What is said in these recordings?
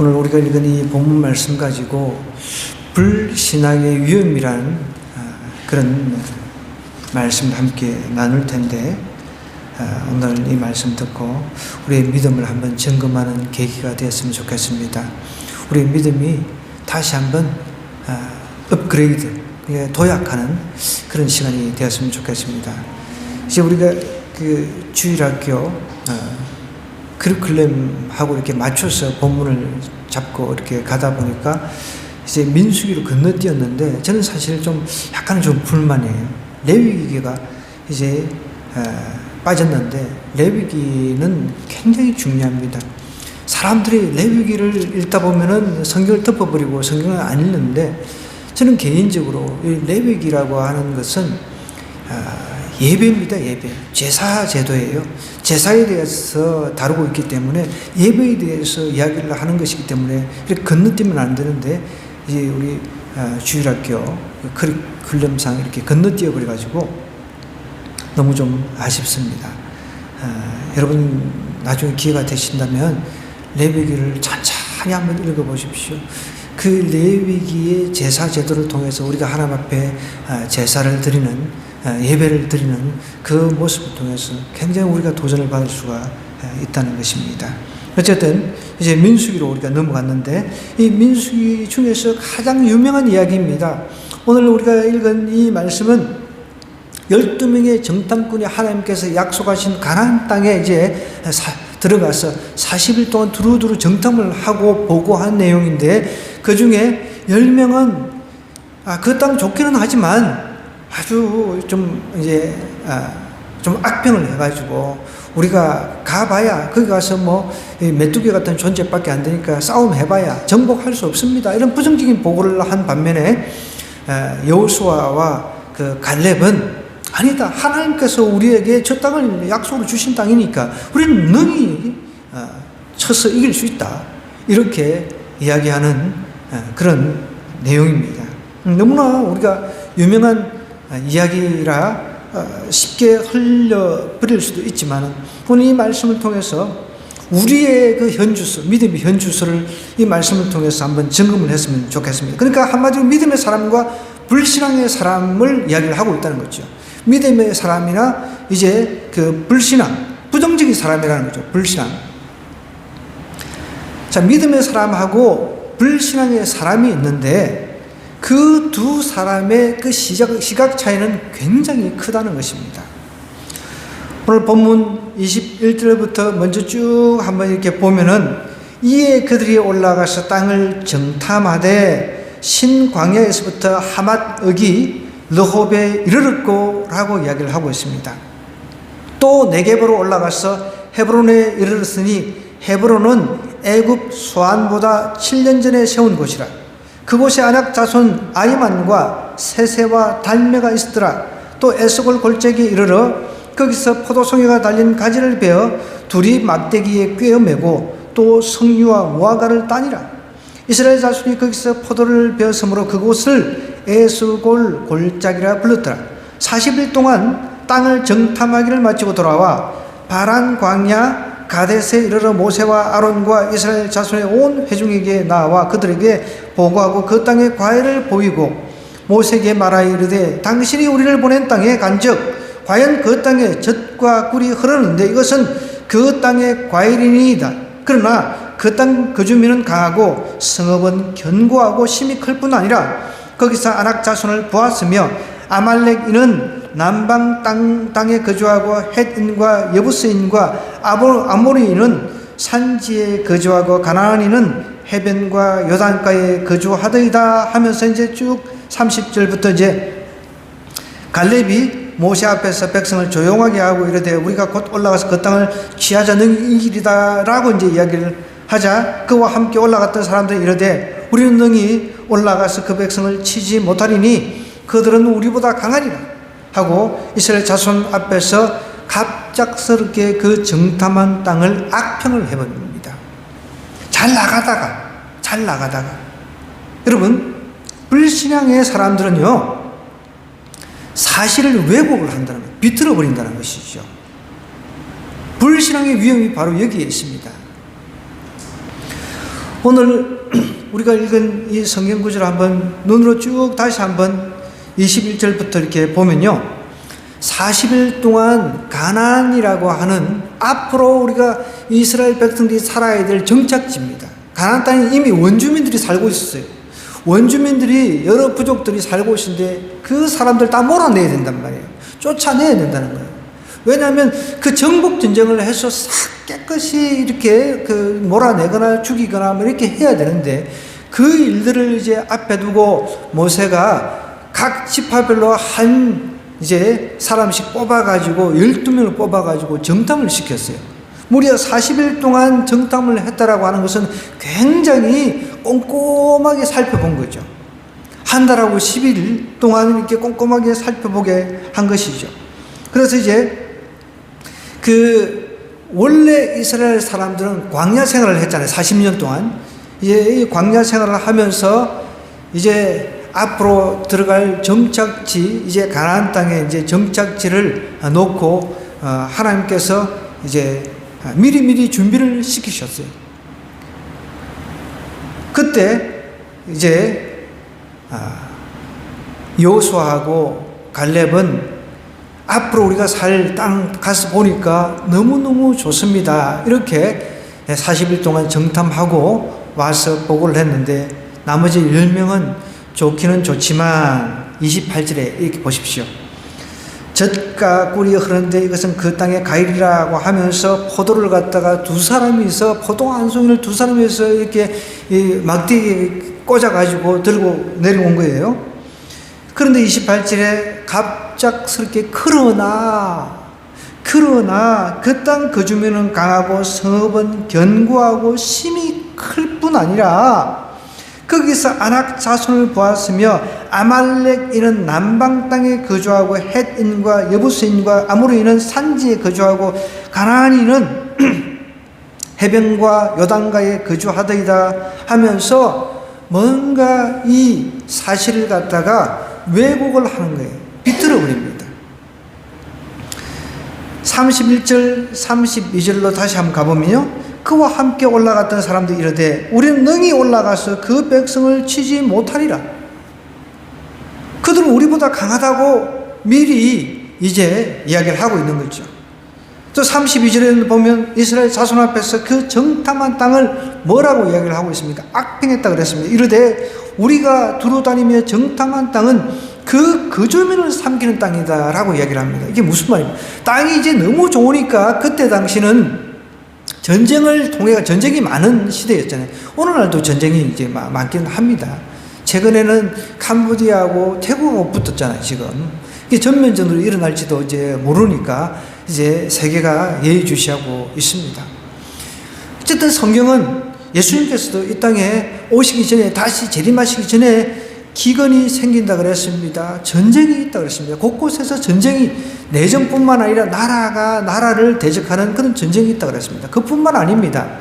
오늘 우리가 읽은 이 본문 말씀 가지고 불신앙의 위험이라는 그런 말씀을 함께 나눌 텐데, 오늘 이 말씀 듣고 우리의 믿음을 한번 점검하는 계기가 되었으면 좋겠습니다. 우리의 믿음이 다시 한번 업그레이드, 도약하는 그런 시간이 되었으면 좋겠습니다. 이제 우리가 그 주일학교 커리큘럼하고 이렇게 맞춰서 본문을 잡고 이렇게 가다 보니까 이제 민수기로 건너뛰었는데, 저는 사실 좀 약간 좀 불만이에요. 레위기가 이제 빠졌는데, 레위기는 굉장히 중요합니다. 사람들이 레위기를 읽다 보면은 성경을 덮어버리고 성경을 안 읽는데, 저는 개인적으로 이 레위기라고 하는 것은 예배입니다. 예배. 제사 제도예요. 제사에 대해서 다루고 있기 때문에 예배에 대해서 이야기를 하는 것이기 때문에 이렇게 건너뛰면 안 되는데, 이제 우리 주일학교 커리큘럼상 이렇게 건너뛰어 버려가지고 너무 좀 아쉽습니다. 여러분 나중에 기회가 되신다면 레위기를 천천히 한번 읽어보십시오. 그 레위기의 제사 제도를 통해서 우리가 하나님 앞에 제사를 드리는, 예배를 드리는 그 모습을 통해서 굉장히 우리가 도전을 받을 수가 있다는 것입니다. 어쨌든 이제 민수기로 우리가 넘어갔는데, 이 민수기 중에서 가장 유명한 이야기입니다. 오늘 우리가 읽은 이 말씀은 12명의 정탐꾼이 하나님께서 약속하신 가나안 땅에 이제 들어가서 40일 동안 두루두루 정탐을 하고 보고한 내용인데, 그 중에 10명은 그 땅 좋기는 하지만 아주 좀 이제 좀 악평을 해가지고, 우리가 가봐야 거기 가서 뭐 메뚜기 같은 존재밖에 안 되니까 싸움 해봐야 정복할 수 없습니다, 이런 부정적인 보고를 한 반면에 여호수아와 그 갈렙은 아니다, 하나님께서 우리에게 저 땅을 약속으로 주신 땅이니까 우리는 능히 쳐서 이길 수 있다, 이렇게 이야기하는 그런 내용입니다. 너무나 우리가 유명한 이야기라 쉽게 흘려버릴 수도 있지만, 오늘 이 말씀을 통해서 우리의 그 현주소, 믿음의 현주소를 이 말씀을 통해서 한번 점검을 했으면 좋겠습니다. 그러니까 한마디로 믿음의 사람과 불신앙의 사람을 이야기를 하고 있다는 거죠. 믿음의 사람이나 이제 그 불신앙, 부정적인 사람이라는 거죠. 불신앙. 자, 믿음의 사람하고 불신앙의 사람이 있는데, 그 두 사람의 그 시각 차이는 굉장히 크다는 것입니다. 오늘 본문 21절부터 먼저 쭉 한번 이렇게 보면은, 이에 그들이 올라가서 땅을 정탐하되 신광야에서부터 하맛 어기 르홉에 이르렀고 라고 이야기를 하고 있습니다. 또 네겝으로 올라가서 헤브론에 이르렀으니 헤브론은 애굽 소안보다 7년 전에 세운 곳이라. 그곳에 아낙 자손 아이만과 세세와 달메가 있었더라. 또 에스골 골짜기에 이르러 거기서 포도송이가 달린 가지를 베어 둘이 막대기에 꿰어매고 또 석류와 무화과를 따니라. 이스라엘 자손이 거기서 포도를 베었으므로 그곳을 에스골 골짜기라 불렀더라. 40일 동안 땅을 정탐하기를 마치고 돌아와 바란 광야 가데스에 이르러 모세와 아론과 이스라엘 자손의 온 회중에게 나와 그들에게 보고하고 그 땅의 과일을 보이고 모세에게 말하여 이르되, 당신이 우리를 보낸 땅에 간즉 과연 그 땅에 젖과 꿀이 흐르는데 이것은 그 땅의 과일이니이다. 그러나 그 땅 그 주민은 강하고 성읍은 견고하고 심히 클 뿐 아니라 거기서 아낙 자손을 보았으며 아말렉인은 남방 땅에 거주하고 헷인과 여부스인과 아모리인은 산지에 거주하고 가나안인은 해변과 요단가에 거주하더이다 하면서 이제 쭉 30절부터 이제 갈렙이 모세 앞에서 백성을 조용하게 하고 이르되, 우리가 곧 올라가서 그 땅을 취하자는 이 길이다 라고 이제 이야기를 하자, 그와 함께 올라갔던 사람들이 이르되, 우리는 능히 올라가서 그 백성을 치지 못하리니 그들은 우리보다 강하리라 하고 이스라엘 자손 앞에서 갑작스럽게 그 정탐한 땅을 악평을 해버립니다. 잘 나가다가 여러분, 불신앙의 사람들은요 사실을 왜곡을 한다는 것, 비틀어 버린다는 것이죠. 불신앙의 위험이 바로 여기에 있습니다. 오늘 우리가 읽은 이 성경 구절을 한번 눈으로 쭉 다시 한번 21절부터 이렇게 보면요. 40일 동안 가나안이라고 하는 앞으로 우리가 이스라엘 백성들이 살아야 될 정착지입니다. 가나안 땅에 이미 원주민들이 살고 있었어요. 원주민들이 여러 부족들이 살고 있는데 그 사람들 다 몰아내야 된단 말이에요. 쫓아내야 된다는 거예요. 왜냐하면 그 정복 전쟁을 해서 싹 깨끗이 이렇게 몰아내거나 죽이거나 뭐 이렇게 해야 되는데 그 일들을 이제 앞에 두고 모세가 각 지파별로 이제 사람씩 뽑아가지고 12명을 뽑아가지고 정탐을 시켰어요. 무려 40일 동안 정탐을 했다라고 하는 것은 굉장히 꼼꼼하게 살펴본 거죠. 한 달하고 10일 동안 이렇게 꼼꼼하게 살펴보게 한 것이죠. 그래서 이제 원래 이스라엘 사람들은 광야 생활을 했잖아요. 40년 동안. 이제 이 광야 생활을 하면서 이제 앞으로 들어갈 정착지, 이제 가나안 땅에 이제 정착지를 놓고 하나님께서 이제 미리미리 준비를 시키셨어요. 그때 이제 여호수아하고 갈렙은 앞으로 우리가 살 땅 가서 보니까 너무너무 좋습니다. 이렇게 40일 동안 정탐하고 와서 보고를 했는데 나머지 10명은 좋기는 좋지만 28절에 이렇게 보십시오. 젖과 꿀이 흐르는데 이것은 그 땅의 과일이라고 하면서 포도를 갖다가 두 사람이서 포도 한 송이를 두 사람이서 이렇게 막대기에 꽂아가지고 들고 내려온 거예요. 그런데 28절에 갑작스럽게 그러나 그 땅 거주민은 강하고 성읍은 견고하고 심히 클 뿐 아니라 거기서 아낙 자손을 보았으며 아말렉인은 남방 땅에 거주하고 헷인과 여부스인과 아모리인은 산지에 거주하고 가나안인은 해변과 요단가에 거주하더이다 하면서 뭔가 이 사실을 갖다가 왜곡을 하는 거예요. 비틀어 버립니다. 31절 32절로 다시 한번 가보면요. 그와 함께 올라갔던 사람들이 이르되 우리는 능히 올라가서 그 백성을 치지 못하리라. 그들은 우리보다 강하다고 미리 이제 이야기를 하고 있는 거죠. 또 32절에 보면 이스라엘 자손 앞에서 그 정탐한 땅을 뭐라고 이야기를 하고 있습니까? 악평했다 그랬습니다. 이르되 우리가 두루 다니며 정탐한 땅은 그 거주민을 삼키는 땅이다 라고 이야기를 합니다. 이게 무슨 말입니까? 땅이 이제 너무 좋으니까 그때 당시는 전쟁을 통해 전쟁이 많은 시대였잖아요. 오늘날도 전쟁이 이제 많긴 합니다. 최근에는 캄보디아하고 태국하고 붙었잖아요. 지금 이게 전면전으로 일어날지도 이제 모르니까 이제 세계가 예의주시하고 있습니다. 어쨌든 성경은 예수님께서도 이 땅에 오시기 전에 다시 재림하시기 전에 기근이 생긴다 그랬습니다. 전쟁이 있다 그랬습니다. 곳곳에서 전쟁이 내전뿐만 아니라 나라가 나라를 대적하는 그런 전쟁이 있다 그랬습니다. 그뿐만 아닙니다.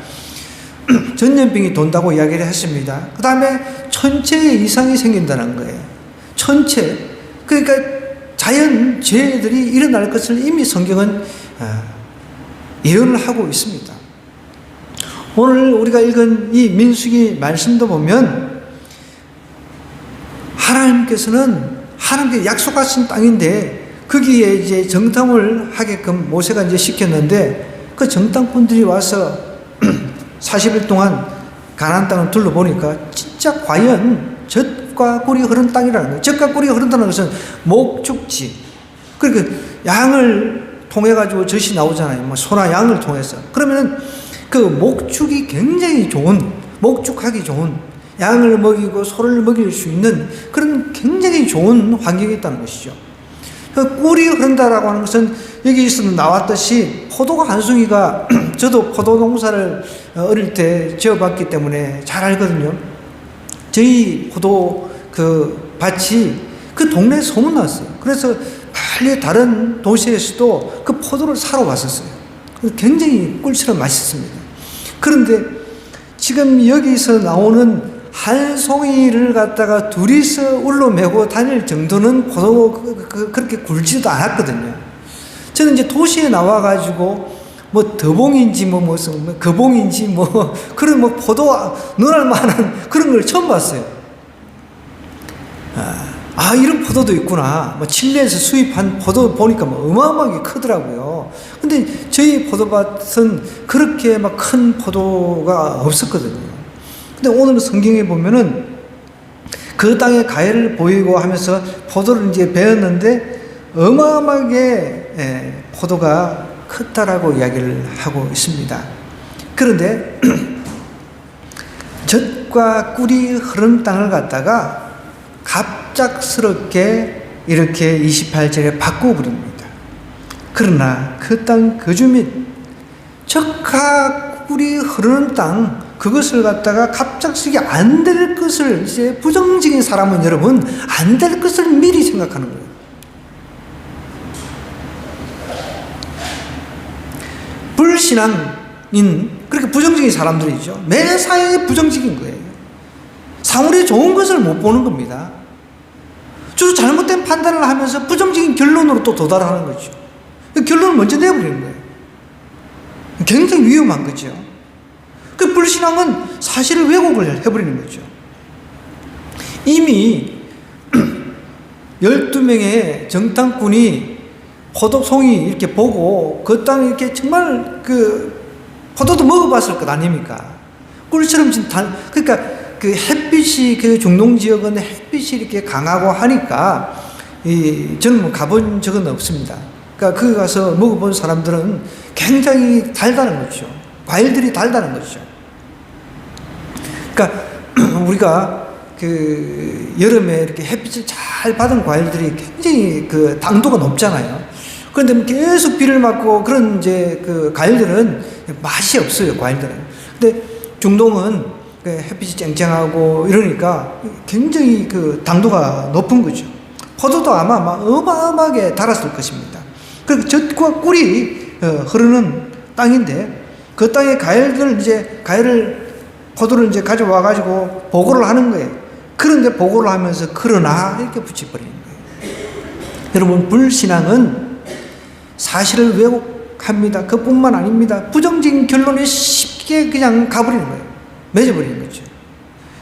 전염병이 돈다고 이야기를 했습니다. 그 다음에 천체의 이상이 생긴다는 거예요. 천체. 그러니까 자연 재해들이 일어날 것을 이미 성경은 예언을 하고 있습니다. 오늘 우리가 읽은 이 민수기 말씀도 보면 하나님께 약속하신 땅인데 거기에 이제 정탐을 하게끔 모세가 이제 시켰는데 그 정탐꾼들이 와서 40일 동안 가나안 땅을 둘러보니까 진짜 과연 젖과 꿀이 흐른 땅이라는 거예요. 젖과 꿀이 흐른다는 것은 목축지. 그러니까 양을 통해 가지고 젖이 나오잖아요. 뭐 소나 양을 통해서. 그러면은 그 목축이 굉장히 좋은, 목축하기 좋은, 양을 먹이고 소를 먹일 수 있는 그런 굉장히 좋은 환경이 있다는 것이죠. 그 꿀이 흐른다라고 하는 것은 여기서 나왔듯이 포도가 한 송이가 저도 포도 농사를 어릴 때 지어봤기 때문에 잘 알거든요. 저희 포도 그 밭이 그 동네에 소문났어요. 그래서 빨리 다른 도시에서도 그 포도를 사러 왔었어요. 굉장히 꿀처럼 맛있습니다. 그런데 지금 여기서 나오는 한 송이를 갖다가 둘이서 울로 메고 다닐 정도는 포도 그렇게 굵지도 않았거든요. 저는 이제 도시에 나와가지고 뭐 더봉인지 무슨 거봉인지 그런 포도 논할 만한 그런 걸 처음 봤어요. 이런 포도도 있구나. 칠레에서 수입한 포도 보니까 어마어마하게 크더라고요. 근데 저희 포도밭은 그렇게 큰 포도가 없었거든요. 근데 오늘 성경에 보면은 그 땅에 가해를 보이고 하면서 포도를 이제 베었는데 어마어마하게 포도가 컸다라고 이야기를 하고 있습니다. 그런데 젖과 꿀이 흐르는 땅을 갖다가 갑작스럽게 이렇게 28절에 바꿔버립니다. 그러나 그 땅 그 주민, 젖과 꿀이 흐르는 땅, 그것을 갖다가 갑작스럽게 안 될 것을, 이제 부정적인 사람은 여러분 안 될 것을 미리 생각하는 거예요. 불신앙인, 그렇게 부정적인 사람들이죠. 매사에 부정적인 거예요. 사물이 좋은 것을 못 보는 겁니다. 주로 잘못된 판단을 하면서 부정적인 결론으로 또 도달하는 거죠. 결론을 먼저 내버리는 거예요. 굉장히 위험한 거죠. 그 불신앙은 사실을 왜곡을 해버리는 거죠. 이미 12명의 정탐꾼이 포도송이 이렇게 보고 그 땅에 이렇게 정말 포도도 먹어봤을 것 아닙니까? 꿀처럼 그러니까 그 햇빛이 그 중동 지역은 햇빛이 이렇게 강하고 하니까 저는 가본 적은 없습니다. 그러니까 거기 가서 먹어본 사람들은 굉장히 달다는 거죠. 과일들이 달다는 거죠. 그러니까 우리가 여름에 이렇게 햇빛을 잘 받은 과일들이 굉장히 당도가 높잖아요. 그런데 계속 비를 맞고 그런 이제 과일들은 맛이 없어요, 과일들은. 근데 중동은 햇빛이 쨍쨍하고 이러니까 굉장히 당도가 높은 거죠. 포도도 아마 어마어마하게 달았을 것입니다. 그리고 젖과 꿀이 흐르는 땅인데 그 땅에 포도를 이제 가져와가지고 보고를 하는 거예요. 그런데 보고를 하면서 그러나 이렇게 붙여버리는 거예요. 여러분, 불신앙은 사실을 왜곡합니다. 그뿐만 아닙니다. 부정적인 결론에 쉽게 그냥 가버리는 거예요. 맺어버리는 거죠.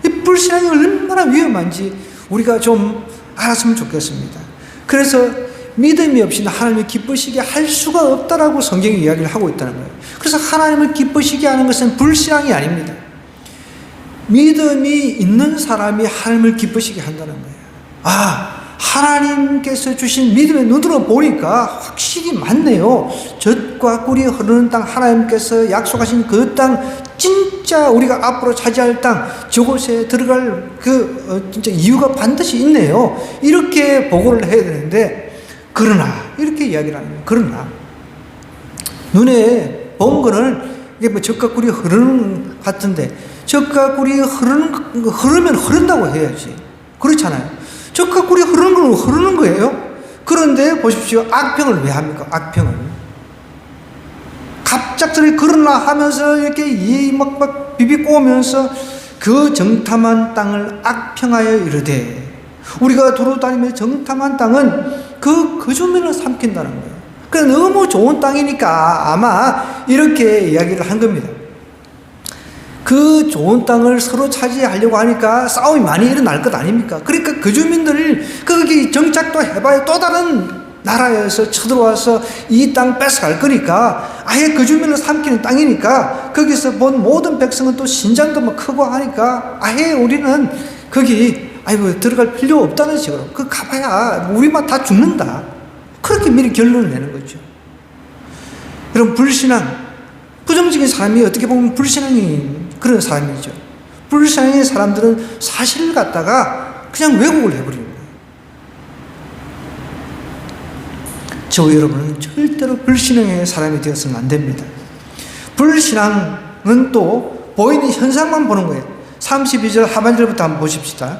이 불신앙이 얼마나 위험한지 우리가 좀 알았으면 좋겠습니다. 그래서 믿음이 없이는 하나님을 기쁘시게 할 수가 없다라고 성경이 이야기를 하고 있다는 거예요. 그래서 하나님을 기쁘시게 하는 것은 불신앙이 아닙니다. 믿음이 있는 사람이 하나님을 기쁘시게 한다는 거예요. 하나님께서 주신 믿음의 눈으로 보니까 확실히 맞네요. 젖과 꿀이 흐르는 땅, 하나님께서 약속하신 그 땅, 진짜 우리가 앞으로 차지할 땅, 저곳에 들어갈 진짜 이유가 반드시 있네요. 이렇게 보고를 해야 되는데, 그러나 이렇게 이야기를 하는 거예요. 그러나 눈에 본 거는 이게 젖과 꿀이 흐르는 것 같은데, 젖과 꿀이 흐르면 흐른다고 해야지. 그렇잖아요. 젖과 꿀이 흐르는 건 흐르는 거예요. 그런데 보십시오. 악평을 왜 합니까? 악평을. 갑작스레 그러나 하면서 이렇게 막 비비꼬면서 그 정탐한 땅을 악평하여 이르되, 우리가 두루 다니며 정탐한 땅은 그 주민을 삼킨다는 거예요. 그러니까 너무 좋은 땅이니까 아마 이렇게 이야기를 한 겁니다. 그 좋은 땅을 서로 차지하려고 하니까 싸움이 많이 일어날 것 아닙니까? 그러니까 그 주민들을 거기 정착도 해봐야 또 다른 나라에서 쳐들어와서 이 땅 뺏어갈 거니까, 아예 그 주민을 삼키는 땅이니까 거기서 본 모든 백성은 또 신장도 막 크고 하니까 아예 우리는 거기 들어갈 필요 없다는 식으로, 가봐야 우리만 다 죽는다, 그렇게 미리 결론을 내는 거죠. 여러분, 불신앙, 부정적인 사람이 어떻게 보면 불신앙이 그런 사람이죠. 불신앙의 사람들은 사실을 갖다가 그냥 왜곡을 해버리는 거예요. 저 여러분은 절대로 불신앙의 사람이 되어서는 안 됩니다. 불신앙은 또 보이는 현상만 보는 거예요. 32절 하반절부터 한번 보십시다.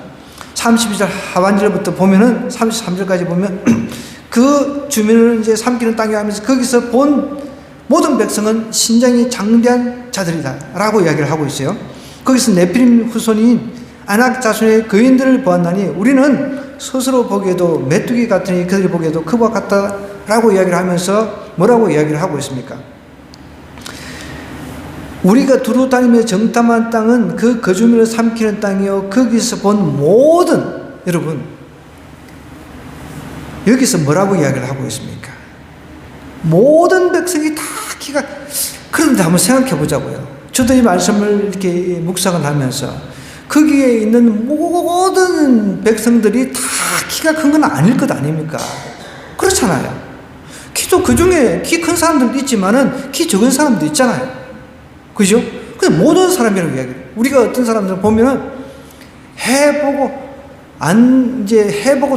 32절 하반절부터 보면은 33절까지 보면 그 주민을 이제 삼키는 땅에 하면서 거기서 본 모든 백성은 신장이 장대한 자들이다 라고 이야기를 하고 있어요. 거기서 네피림 후손인 아낙 자손의 거인들을 보았나니 우리는 스스로 보기에도 메뚜기 같으니 그들이 보기에도 그와 같다 라고 이야기를 하면서 뭐라고 이야기를 하고 있습니까? 우리가 두루 다니며 정탐한 땅은 그 거주민을 삼키는 땅이요 거기서 본 모든, 여러분 여기서 뭐라고 이야기를 하고 있습니까? 모든 백성이 다 키가, 그런데 한번 생각해 보자고요. 저도 이 말씀을 이렇게 묵상을 하면서 거기에 있는 모든 백성들이 다 키가 큰 건 아닐 것 아닙니까? 그렇잖아요. 키도 그 중에 키 큰 사람들도 있지만은 키 적은 사람도 있잖아요. 그죠? 근데 모든 사람이라고 이야기해요. 우리가 어떤 사람들 보면은 해보고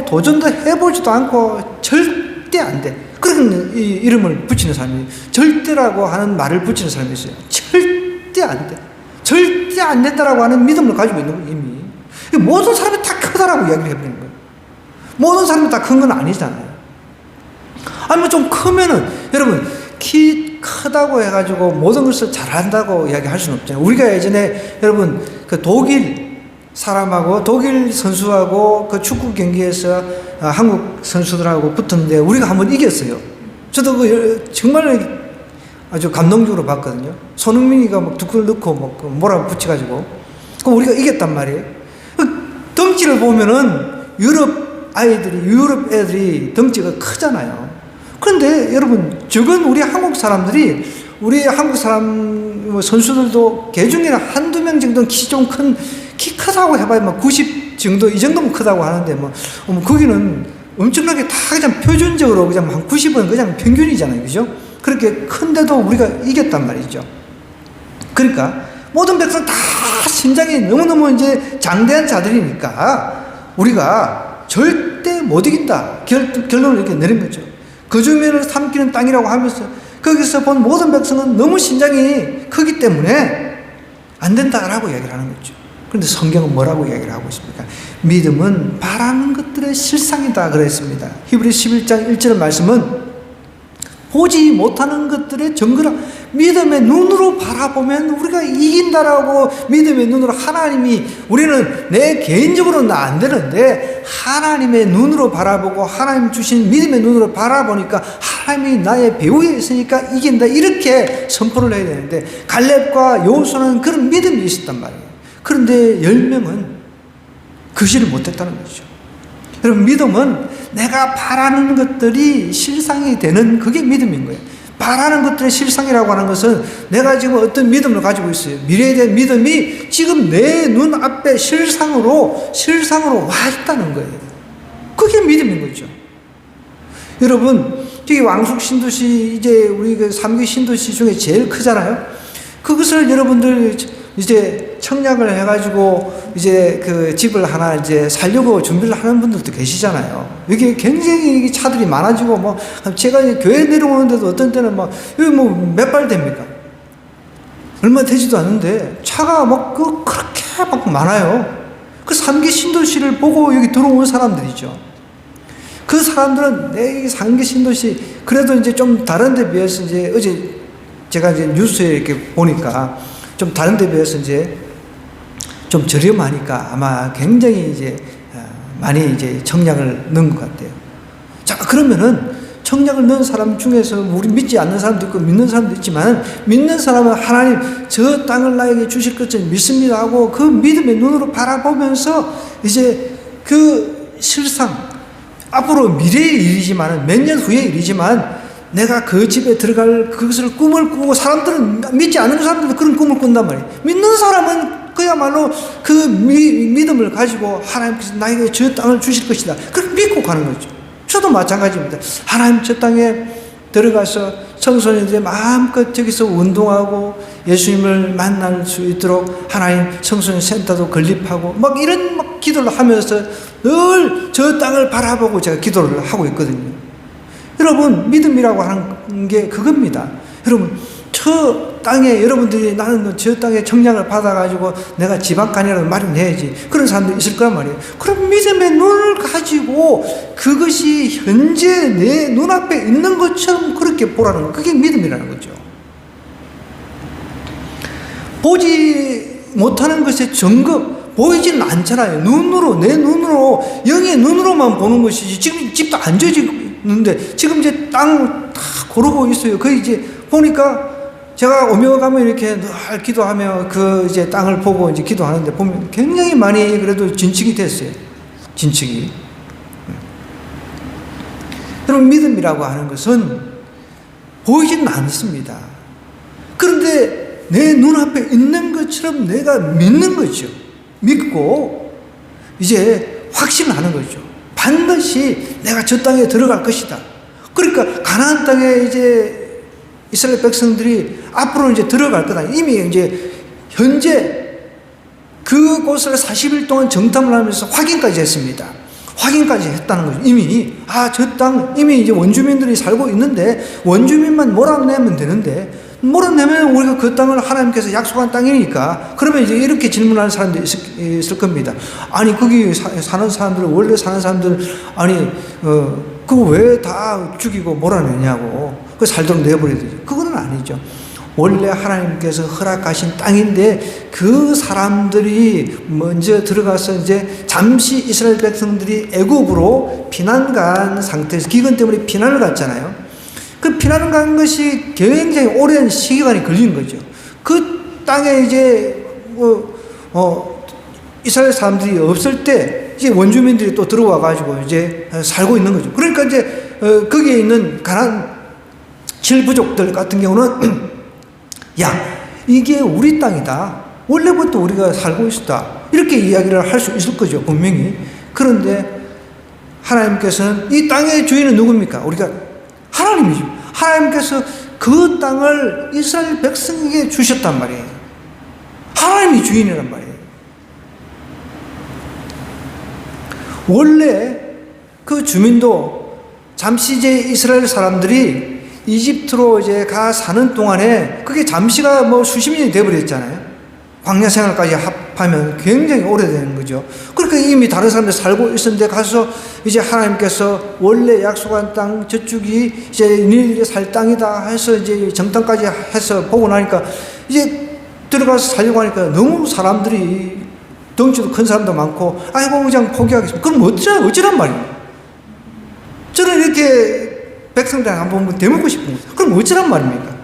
도전도 해보지도 않고 절대 안 돼. 그런 이 이름을 붙이는 사람이, 절대라고 하는 말을 붙이는 사람이 있어요. 절대 안 돼. 절대 안 된다라고 하는 믿음을 가지고 있는 거예요, 이미. 모든 사람이 다 크다라고 이야기를 해버리는 거예요. 모든 사람이 다 큰 건 아니잖아요. 아니면 좀 크면은, 여러분, 키 크다고 해가지고 모든 것을 잘한다고 이야기할 수는 없잖아요. 우리가 예전에, 여러분, 그 독일 사람하고, 독일 선수하고 그 축구 경기에서 한국 선수들하고 붙었는데 우리가 한번 이겼어요. 저도 정말 아주 감동적으로 봤거든요. 손흥민이가 막 두 골 넣고 막 몰아붙여가지고. 그 우리가 이겼단 말이에요. 덩치를 보면은 유럽 애들이 덩치가 크잖아요. 그런데 여러분, 적은 우리 한국 사람들이, 우리 한국 사람 선수들도 개 중에는 한두 명 정도는 키 크다고 해봐야 막 90 정도, 이 정도면 크다고 하는데, 거기는 엄청나게 다 그냥 표준적으로 그냥 한 90은 그냥 평균이잖아요. 그죠? 그렇게 큰데도 우리가 이겼단 말이죠. 그러니까 모든 백성 다 심장이 너무너무 이제 장대한 자들이니까 우리가 절대 못 이긴다. 결론을 이렇게 내린 거죠. 거주민을 삼키는 땅이라고 하면서 거기서 본 모든 백성은 너무 신장이 크기 때문에 안 된다라고 이야기를 하는 거죠. 그런데 성경은 뭐라고 이야기를 하고 있습니까? 믿음은 바라는 것들의 실상이다 그랬습니다. 히브리 11장 1절 말씀은 보지 못하는 것들의 증거라. 믿음의 눈으로 바라보면 우리가 이긴다라고, 믿음의 눈으로 하나님이, 우리는 내 개인적으로는 안 되는데 하나님의 눈으로 바라보고 하나님 주신 믿음의 눈으로 바라보니까 하나님이 나의 배후에 있으니까 이긴다, 이렇게 선포를 해야 되는데 갈렙과 여호수아는 그런 믿음이 있었단 말이에요. 그런데 10명은 그지를 못했다는 거죠. 여러분, 믿음은 내가 바라는 것들이 실상이 되는, 그게 믿음인 거예요. 바라는 것들의 실상이라고 하는 것은 내가 지금 어떤 믿음을 가지고 있어요. 미래에 대한 믿음이 지금 내 눈앞에 실상으로 와 있다는 거예요. 그게 믿음인 거죠. 여러분, 저기 왕숙 신도시, 이제 우리 그 3기 신도시 중에 제일 크잖아요. 그것을 여러분들 이제 청약을 해가지고 이제 그 집을 하나 이제 살려고 준비를 하는 분들도 계시잖아요. 이게 굉장히 차들이 많아지고, 제가 교회 내려오는데도 어떤 때는 여기 몇 발 됩니까? 얼마 되지도 않는데 차가 그렇게 많아요. 그 3기 신도시를 보고 여기 들어온 사람들이죠. 그 사람들은 내 3기 신도시, 그래도 이제 좀 다른 데 비해서 이제 어제 제가 이제 뉴스에 이렇게 보니까 좀 다른 데 비해서 이제 좀 저렴하니까 아마 굉장히 이제 많이 이제 청약을 넣은 것 같아요. 자, 그러면은 청약을 넣은 사람 중에서 우리 믿지 않는 사람도 있고 믿는 사람도 있지만, 믿는 사람은 하나님 저 땅을 나에게 주실 것을 믿습니다 하고 그 믿음의 눈으로 바라보면서 이제 그 실상, 앞으로 미래의 일이지만, 몇 년 후의 일이지만 내가 그 집에 들어갈 그것을 꿈을 꾸고, 사람들은, 믿지 않는 사람들도 그런 꿈을 꾼단 말이에요. 믿는 사람은 그야말로 그 믿음을 가지고 하나님께서 나에게 저 땅을 주실 것이다, 그렇게 믿고 가는 거죠. 저도 마찬가지입니다. 하나님 저 땅에 들어가서 청소년들이 마음껏 저기서 운동하고 예수님을 만날 수 있도록 하나님 청소년 센터도 건립하고 이런 기도를 하면서 늘 저 땅을 바라보고 제가 기도를 하고 있거든요. 여러분, 믿음이라고 하는 게 그겁니다. 여러분, 저 땅에, 여러분들이 나는 저 땅에 청약을 받아가지고 내가 지방간이라도 마련해야지, 그런 사람도 있을 거란 말이에요. 그럼 믿음의 눈을 가지고 그것이 현재 내 눈앞에 있는 것처럼 그렇게 보라는 거, 그게 믿음이라는 거죠. 보지 못하는 것의 증거, 보이지는 않잖아요. 내 눈으로, 영의 눈으로만 보는 것이지. 지금 집도 안 지어지는데 지금 이제 땅 다 고르고 있어요. 거의 이제 보니까 제가 오며 가면 이렇게 늘 기도하며 그 이제 땅을 보고 이제 기도하는데 보면 굉장히 많이 그래도 진척이 됐어요. 진척이. 여러분, 믿음이라고 하는 것은 보이지는 않습니다. 그런데 내 눈앞에 있는 것처럼 내가 믿는 거죠. 믿고 이제 확신하는 거죠. 반드시 내가 저 땅에 들어갈 것이다. 그러니까 가나안 땅에 이제 이스라엘 백성들이 앞으로 이제 들어갈 거다. 이미 이제 현재 그곳을 40일 동안 정탐을 하면서 확인까지 했습니다. 확인까지 했다는 거죠. 이미 저 땅 이미 이제 원주민들이 살고 있는데 원주민만 몰아내면 되는데, 몰아내면 우리가 그 땅을 하나님께서 약속한 땅이니까. 그러면 이제 이렇게 질문하는 사람들이 있을 겁니다. 아니 거기 사는 사람들, 원래 사는 사람들, 아니 그거 왜 다 죽이고 몰아내냐고, 그 살도록 내버려야 되죠. 그거는 아니죠. 원래 하나님께서 허락하신 땅인데 그 사람들이 먼저 들어가서 이제 잠시 이스라엘 백성들이 애굽으로 피난 간 상태에서 기근 때문에 피난을 갔잖아요. 그 피난을 간 것이 굉장히 오랜 시간이 걸린 거죠. 그 땅에 이제 이스라엘 사람들이 없을 때 이제 원주민들이 또 들어와 가지고 이제 살고 있는 거죠. 그러니까 이제 거기에 있는 가나안 7부족들 같은 경우는 야, 이게 우리 땅이다. 원래부터 우리가 살고 있었다. 이렇게 이야기를 할 수 있을 거죠, 분명히. 그런데 하나님께서는 이 땅의 주인은 누굽니까? 우리가 하나님이죠. 하나님께서 그 땅을 이스라엘 백성에게 주셨단 말이에요. 하나님이 주인이란 말이에요. 원래 그 주민도 잠시 이제 이스라엘 사람들이 이집트로 이제 가 사는 동안에 그게 잠시가 뭐 수십 년이 돼버렸잖아요. 광야 생활까지 합하면 굉장히 오래되는 거죠. 그러니까 이미 다른 사람들 살고 있었는데 가서 이제 하나님께서 원래 약속한 땅 저쪽이 이제 너희들이 살 땅이다 해서 이제 정탐까지 해서 보고 나니까 이제 들어가서 살려고 하니까 너무 사람들이 덩치도 큰 사람도 많고, 아이고 그냥 포기하겠습니다. 그럼 어쩌란 말이에요. 저는 이렇게 백성들 한번 대먹고 싶은 거예요. 그럼 어쩌란 말입니까?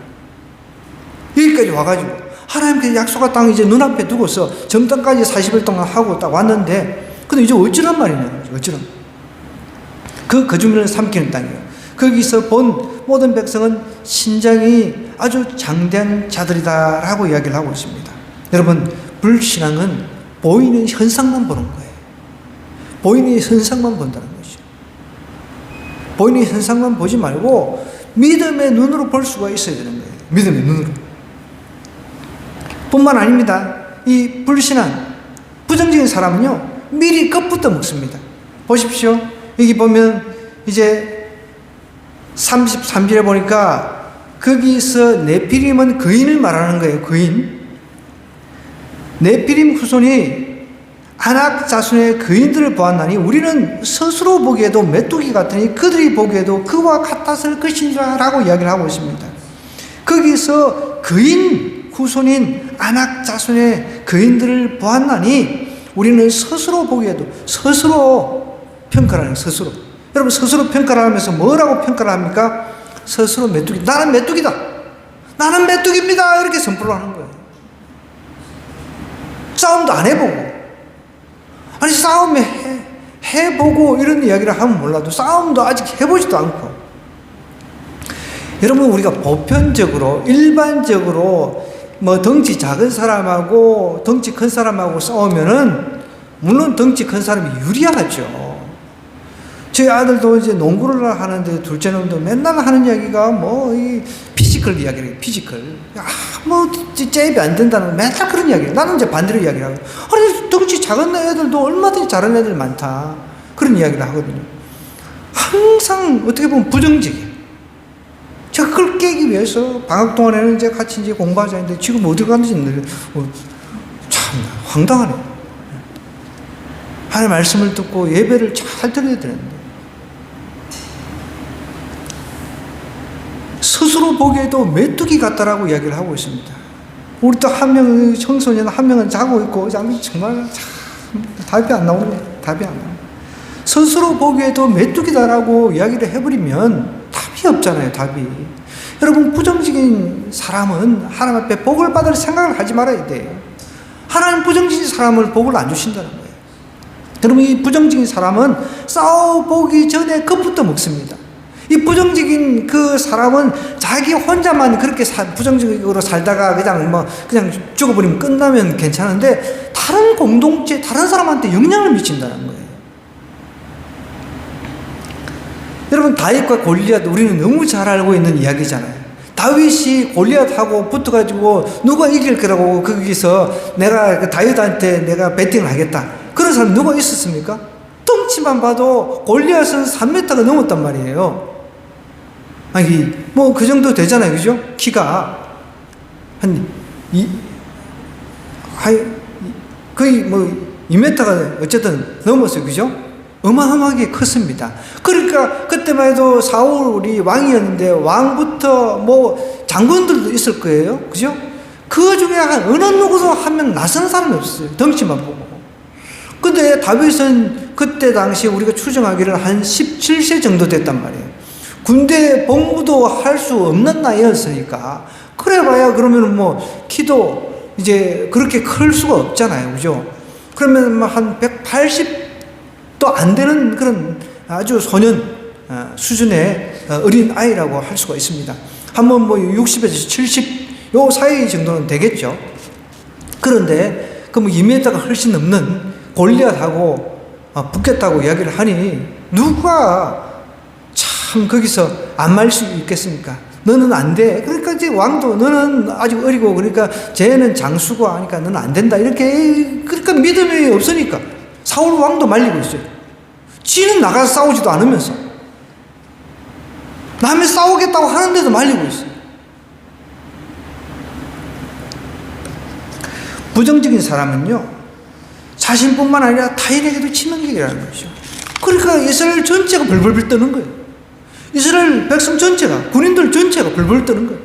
여기까지 와가지고 하나님께서 약속한 땅 이제 눈앞에 두고서 정탐까지 40일 동안 하고 딱 왔는데, 근데 이제 어쩌란 말이냐, 어쩌란. 그 거주민을 삼키는 땅이에요. 거기서 본 모든 백성은 신장이 아주 장대한 자들이다라고 이야기를 하고 있습니다. 여러분, 불신앙은 보이는 현상만 보는 거예요. 보이는 현상만 본다는 것이죠. 보이는 현상만 보지 말고 믿음의 눈으로 볼 수가 있어야 되는 거예요. 믿음의 눈으로. 뿐만 아닙니다. 이 불신앙, 부정적인 사람은요, 미리 겁부터 먹습니다. 보십시오. 여기 보면 이제 33절에 보니까 거기서 네피림은 거인을 말하는 거예요. 거인. 네피림 후손이 아낙 자손의 거인들을 보았나니 우리는 스스로 보기에도 메뚜기 같으니 그들이 보기에도 그와 같았을 것이니라 라고 이야기를 하고 있습니다. 거기서 거인 후손인 아낙 자손의 거인들을 보았나니 우리는 스스로 보기에도, 스스로 평가를 해요. 스스로. 여러분, 스스로 평가를 하면서 뭐라고 평가를 합니까? 스스로 메뚜기, 나는 메뚜기다, 나는 메뚜기입니다, 이렇게 선포를 하는 거예요. 싸움도 안 해보고, 아니 싸움 해보고 이런 이야기를 하면 몰라도 싸움도 아직 해보지도 않고. 여러분, 우리가 보편적으로 일반적으로 뭐 덩치 작은 사람하고 덩치 큰 사람하고 싸우면은 물론 덩치 큰 사람이 유리하죠. 저희 아들도 이제 농구를 하는데 둘째 놈도 맨날 하는 이야기가 뭐 이 피지컬 이야기를, 피지컬. 뭐 잽이 안 된다는 맨날 그런 이야기예요. 나는 이제 반대로 이야기를 하고, 아니 덩치 작은 애들도 얼마든지 잘하는 애들 많다, 그런 이야기를 하거든요. 항상 어떻게 보면 부정적이에요. 제가 그걸 깨기 위해서 방학 동안에는 이제 같이 이제 공부하자 했는데 지금 어디 갔는지 참 황당하네. 하나님 말씀을 듣고 예배를 잘 드려야 되는데 스스로 보기에도 메뚜기 같다라고 이야기를 하고 있습니다. 우리 또 한 명은, 청소년 한 명은 자고 있고, 정말 참 답이 안 나오네. 답이 안 나오네. 스스로 보기에도 메뚜기다라고 이야기를 해버리면 답이 없잖아요, 답이. 여러분, 부정적인 사람은 하나님 앞에 복을 받을 생각을 하지 말아야 돼요. 하나님 부정적인 사람을 복을 안 주신다는 거예요. 여러분, 이 부정적인 사람은 싸워보기 전에 겁부터 먹습니다. 이 부정적인 그 사람은 자기 혼자만 그렇게 부정적으로 살다가 그냥 죽어버리면 끝나면 괜찮은데, 다른 공동체, 다른 사람한테 영향을 미친다는 거예요. 여러분, 다윗과 골리앗, 우리는 너무 잘 알고 있는 이야기잖아요. 다윗이 골리앗하고 붙어가지고 누가 이길 거라고 거기서 내가 다윗한테 내가 배팅을 하겠다, 그런 사람 누가 있었습니까? 덩치만 봐도 골리앗은 3m가 넘었단 말이에요. 아니, 뭐 그 정도 되잖아요, 그죠? 키가 거의 뭐 2m가 어쨌든 넘었어요, 그죠? 어마어마하게 컸습니다. 그러니까 그때만 해도 사울이 왕이었는데 왕부터 뭐 장군들도 있을 거예요, 그죠? 그 중에 어느 누구도 한 명 낯선 사람이 없어요, 덩치만 보고. 근데 다윗은 그때 당시 우리가 추정하기를 한 17세 정도 됐단 말이에요. 군대 복무도 할 수 없는 나이였으니까, 그래봐야 그러면 뭐 키도 이제 그렇게 클 수가 없잖아요, 그죠? 그러면 한 180도 안 되는 그런 아주 소년 수준의 어린 아이라고 할 수가 있습니다. 한번 뭐 60에서 70 요 사이 정도는 되겠죠. 그런데 그 뭐 2m가 훨씬 넘는 골리앗하고 붙겠다고 이야기를 하니 누가 참 거기서 안 말 수 있겠습니까? 너는 안 돼. 그러니까 이제 왕도 너는 아직 어리고 그러니까 쟤는 장수고 하니까 너는 안 된다, 이렇게. 그러니까 믿음이 없으니까 사울 왕도 말리고 있어요. 지는 나가서 싸우지도 않으면서 남이 싸우겠다고 하는데도 말리고 있어요. 부정적인 사람은요, 자신뿐만 아니라 타인에게도 치명적이라는 거죠. 그러니까 이스라엘 전체가 벌벌 떠는 거예요. 이스라엘 백성 전체가, 군인들 전체가 벌벌 떠는 거예요.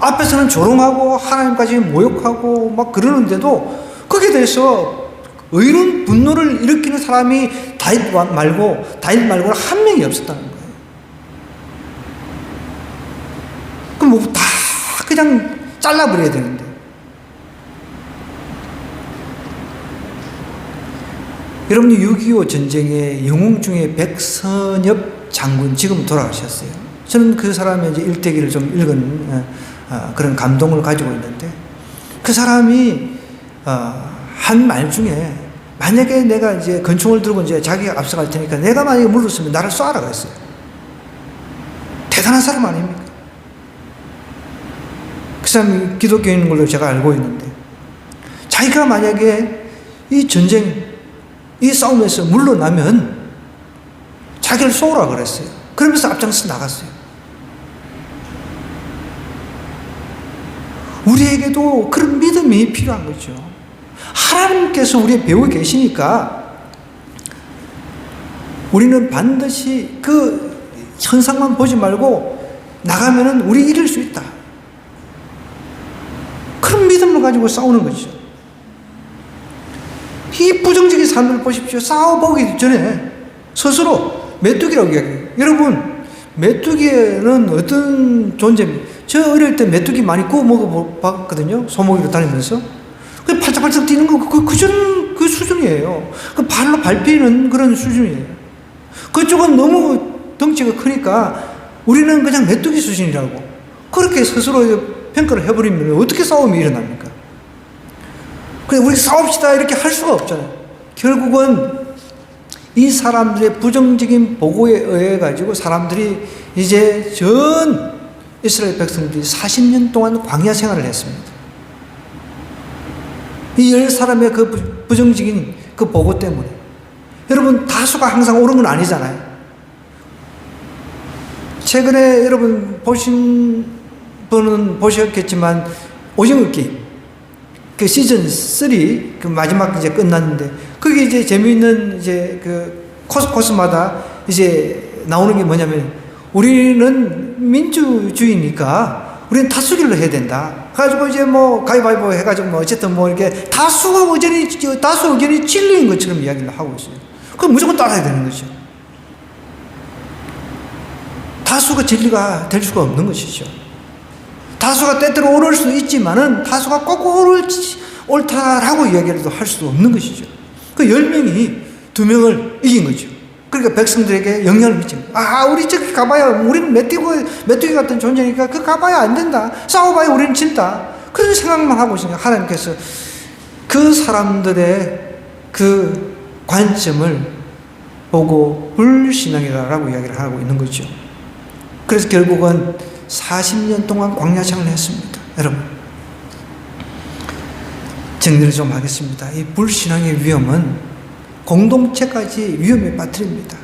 앞에서는 조롱하고 하나님까지 모욕하고 막 그러는데도 거기에 대해서 의로운 분노를 일으키는 사람이 다윗 말고는 한 명이 없었다는 거예요. 그럼 뭐 다 그냥 잘라버려야 되는데. 여러분, 6.25 전쟁의 영웅 중에 백선엽 장군, 지금 돌아가셨어요. 저는 그 사람의 이제 일대기를 좀 읽은 그런 감동을 가지고 있는데, 그 사람이 한 말 중에, 만약에 내가 이제 권총을 들고 이제 자기가 앞서갈 테니까 내가 만약에 물렀으면 나를 쏴라 그랬어요. 대단한 사람 아닙니까? 그 사람이 기독교인인 걸로 제가 알고 있는데, 자기가 만약에 이 전쟁, 이 싸움에서 물러나면 자기를 쏘라 그랬어요. 그러면서 앞장서 나갔어요. 우리에게도 그런 믿음이 필요한 거죠. 하나님께서 우리의 배우에 계시니까 우리는 반드시 그 현상만 보지 말고 나가면은 우리 이길 수 있다, 그런 믿음을 가지고 싸우는 거죠. 이 부정적인 사람들 보십시오. 싸워보기 전에 스스로 메뚜기라고 이야기해요. 여러분, 메뚜기는 어떤 존재입니까? 저 어릴 때 메뚜기 많이 구워 먹어봤거든요, 소고기로 다니면서. 그 팔짝팔짝 뛰는 거, 그 수준이에요. 그 발로 밟히는 그런 수준이에요. 그쪽은 너무 덩치가 크니까 우리는 그냥 메뚜기 수준이라고 그렇게 스스로 평가를 해버리면 어떻게 싸움이 일어납니까? 그냥 우리 싸웁시다 이렇게 할 수가 없잖아요. 결국은 이 사람들의 부정적인 보고에 의해 가지고 사람들이 이제 전 이스라엘 백성들이 40년 동안 광야 생활을 했습니다. 이 10사람의 그 부정적인 그 보고 때문에. 여러분, 다수가 항상 옳은 건 아니잖아요. 최근에 여러분 보신 분은 보셨겠지만 오징어 게임 그 시즌 3 그 마지막 이제 끝났는데, 거기 이제 재미있는 이제 그 코스마다 이제 나오는 게 뭐냐면, 우리는 민주주의니까 우리는 다수결로 해야 된다. 가지고 이제 뭐 가위바위보 해가지고 뭐 어쨌든 뭐 이렇게 다수 의견이 진리인 것처럼 이야기를 하고 있어요. 그럼 무조건 따라야 되는 거죠. 다수가 진리가 될 수가 없는 것이죠. 다수가 때때로 옳을 수 있지만은 다수가 꼭 옳다라고 이야기를 할 수도 없는 것이죠. 그 10명이 2명을 이긴 거죠. 그러니까 백성들에게 영향을 미친 거예요. 우리 저기 가봐야 우리는 메뚜기 같은 존재니까 그 가봐야 안 된다. 싸워봐야 우리는 진다. 그런 생각만 하고 있으니까 하나님께서 그 사람들의 그 관점을 보고 불신앙이라고 이야기를 하고 있는 거죠. 그래서 결국은 40년 동안 광야 생활을 했습니다. 여러분, 정리를 좀 하겠습니다. 이 불신앙의 위험은 공동체까지 위험에 빠뜨립니다.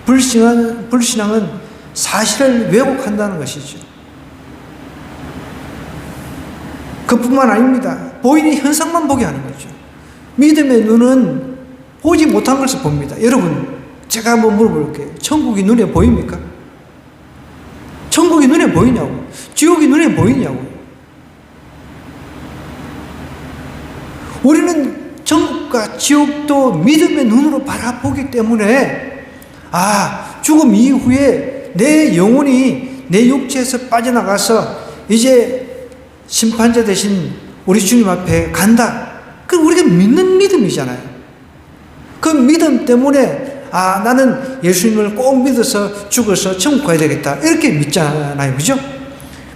불신앙은 사실을 왜곡한다는 것이죠. 그뿐만 아닙니다. 보이는 현상만 보게 하는 거죠. 믿음의 눈은 보지 못한 것을 봅니다. 여러분, 제가 한번 물어볼게요. 천국이 눈에 보입니까? 천국이 눈에 보이냐고? 지옥이 눈에 보이냐고? 우리는 천국과 지옥도 믿음의 눈으로 바라보기 때문에 죽음 이후에 내 영혼이 내 육체에서 빠져나가서 이제 심판자 되신 우리 주님 앞에 간다. 그 우리가 믿는 믿음이잖아요. 그 믿음 때문에 나는 예수님을 꼭 믿어서 죽어서 천국 가야 되겠다. 이렇게 믿잖아요. 그죠?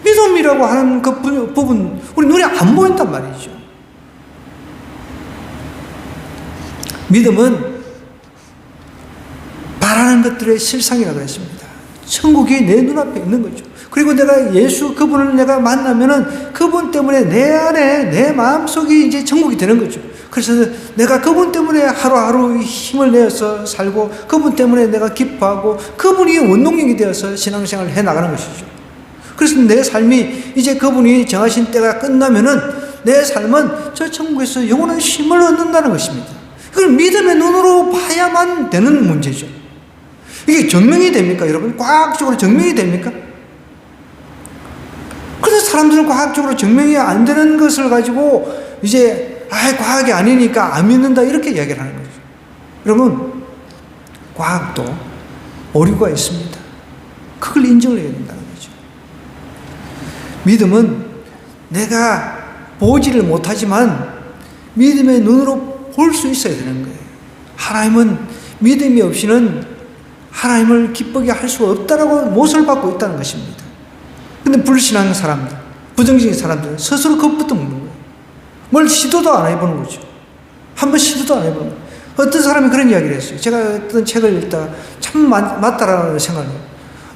믿음이라고 하는 그 부분 우리 눈에 안 보인단 말이죠. 믿음은 바라는 것들의 실상이라고 했습니다. 천국이 내 눈앞에 있는 거죠. 그리고 내가 그분을 내가 만나면은 그분 때문에 내 안에, 내 마음속이 이제 천국이 되는 거죠. 그래서 내가 그분 때문에 하루하루 힘을 내어서 살고, 그분 때문에 내가 기뻐하고, 그분이 원동력이 되어서 신앙생활을 해 나가는 것이죠. 그래서 내 삶이 이제 그분이 정하신 때가 끝나면은 내 삶은 저 천국에서 영원한 쉼을 얻는다는 것입니다. 그걸 믿음의 눈으로 봐야만 되는 문제죠. 이게 증명이 됩니까, 여러분? 과학적으로 증명이 됩니까? 그래서 사람들은 과학적으로 증명이 안 되는 것을 가지고 이제 과학이 아니니까 안 믿는다 이렇게 이야기를 하는 거죠. 여러분, 과학도 오류가 있습니다. 그걸 인정을 해야 된다는 거죠. 믿음은 내가 보지를 못하지만 믿음의 눈으로 볼 수 있어야 되는 거예요. 하나님은 믿음이 없이는 하나님을 기쁘게 할 수 없다라고 못을 받고 있다는 것입니다. 근데 불신앙 사람들, 부정적인 사람들은 스스로 겁부터 먹는 거예요. 뭘 시도도 안 해보는 거죠. 한번 시도도 안 해보는 거예요. 어떤 사람이 그런 이야기를 했어요. 제가 어떤 책을 읽다가 참 맞다라는 생각을 해요.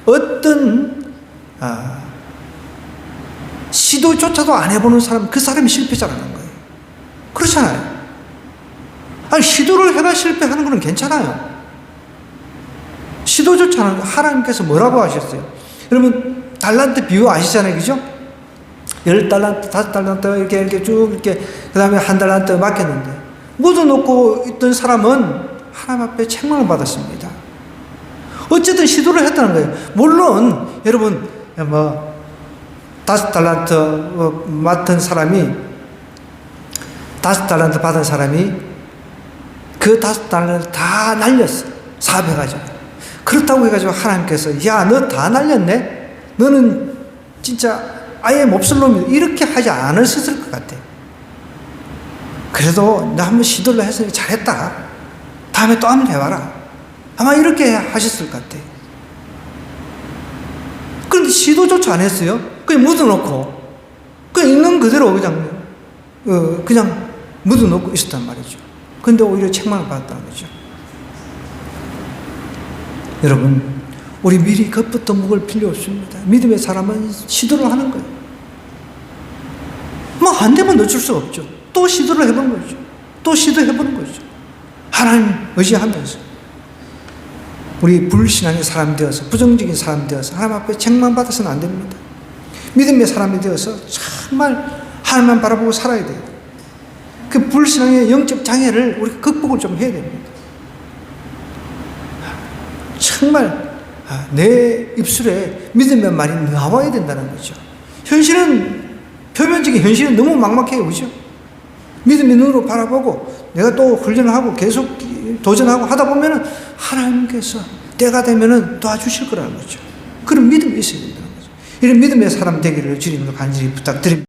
어떤 시도조차도 안 해보는 사람, 그 사람이 실패자라는 거예요. 그렇잖아요. 시도를 해가 실패하는 건 괜찮아요. 시도조차 안 하고 하나님께서 뭐라고 하셨어요? 여러분, 달란트 비유 아시잖아요. 그죠? 10달란트, 5달란트, 이렇게 쭉, 그 다음에 1달란트 맡겼는데, 묻어놓고 있던 사람은 하나님 앞에 책망을 받았습니다. 어쨌든 시도를 했다는 거예요. 물론, 여러분, 5달란트 맡은 사람이, 5달란트 받은 사람이 그 5달란트 다 날렸어. 사업해가지고. 그렇다고 해가지고 하나님께서, 너 다 날렸네? 너는 진짜 아예 몹쓸 놈이다. 이렇게 하지 않으셨을 것 같아. 그래도 나 한번 시도를 했으니 잘했다. 다음에 또 한번 해봐라. 아마 이렇게 하셨을 것 같아. 그런데 시도조차 안 했어요. 그냥 묻어놓고, 그냥 있는 그대로 그냥 묻어놓고 있었단 말이죠. 근데 오히려 책망을 받았다는 거죠. 여러분, 우리 미리 겁부터 묵을 필요 없습니다. 믿음의 사람은 시도를 하는 거예요. 안 되면 어쩔 수 없죠. 또 시도를 해보는 거죠. 또 시도해보는 거죠. 하나님 의지하면서. 우리 불신앙의 사람이 되어서, 부정적인 사람이 되어서 하나님 앞에 책망받아서는 안 됩니다. 믿음의 사람이 되어서 정말 하나님만 바라보고 살아야 돼요. 그 불신앙의 영적 장애를 우리가 극복을 좀 해야 됩니다. 정말 내 입술에 믿음의 말이 나와야 된다는 거죠. 현실은, 표면적인 현실은 너무 막막해요. 그죠? 믿음의 눈으로 바라보고 내가 또 훈련을 하고 계속 도전하고 하다 보면은 하나님께서 때가 되면은 도와주실 거라는 거죠. 그런 믿음이 있어야 된다는 거죠. 이런 믿음의 사람 되기를 주님으로 간절히 부탁드립니다.